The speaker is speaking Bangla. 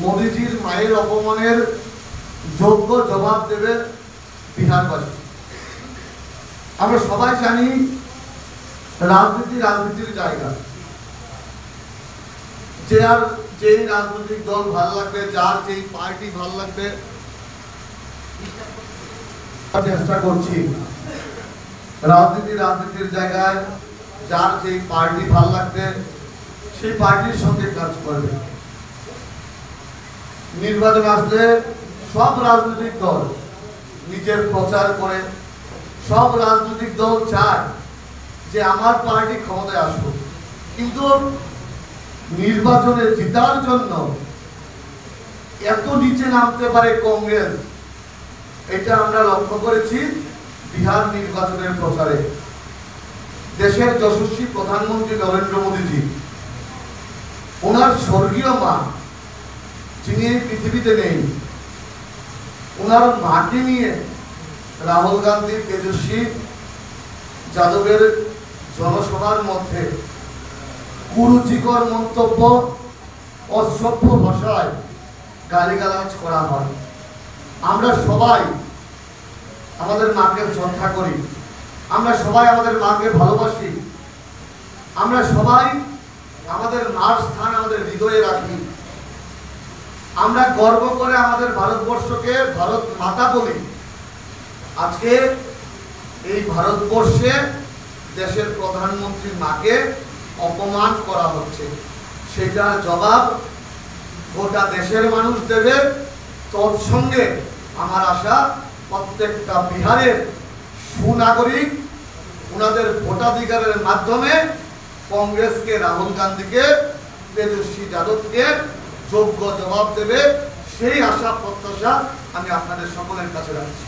মোদিজির মায়ের অপমানের যোগ্য জবাব দেবে বিহারবাসী। আমরা সবাই জানি রাজনীতির জায়গা, যেই রাজনৈতিক দল ভালো লাগবে, যার যেই পার্টি ভালো লাগবে, চেষ্টা করছি রাজনীতির জায়গায় যার যেই পার্টি ভালো লাগবে সেই পার্টির সঙ্গে কাজ করবে। নির্বাচন আসলে সব রাজনৈতিক দল নিজের প্রচার করে, সব রাজনৈতিক দল চায় যে আমার পার্টি ক্ষমতায় আসুক, কিন্তু নির্বাচনে জেতার জন্য এত নিচে নামতে পারে কংগ্রেস, এটা আমরা লক্ষ্য করেছি বিহার নির্বাচনের প্রচারে। দেশের যশস্বী প্রধানমন্ত্রী নরেন্দ্র মোদীজি, ওনার স্বর্গীয় মা যিনি এই পৃথিবীতে নেই, ওনার মাকে নিয়ে রাহুল গান্ধী, তেজস্বী যাদবের জনসভার মধ্যে কুরুচিকর মন্তব্য, অসভ্য ভাষায় গালিগালাজ করা হয়। আমরা সবাই আমাদের মাকে শ্রদ্ধা করি, আমরা সবাই আমাদের মাকে ভালোবাসি, আমরা সবাই আমাদের মার স্থান আমাদের হৃদয়ে রাখি। আমরা গর্ব করে আমাদের ভারতবর্ষকে ভারত মাতা বলি। আজকে এই ভারতবর্ষে দেশের প্রধানমন্ত্রীর মাকে অপমান করা হচ্ছে, সেটার জবাব গোটা দেশের মানুষ দেবে। তৎসঙ্গে আমার আশা প্রত্যেকটা বিহারের সুনাগরিক ওনাদের ভোটাধিকারের মাধ্যমে কংগ্রেসকে, রাহুল গান্ধীকে, তেজস্বী যাদবকে যোগ্য জবাব দেবে। সেই আশা প্রত্যাশা আমি আপনাদের সকলের কাছে রাখছি।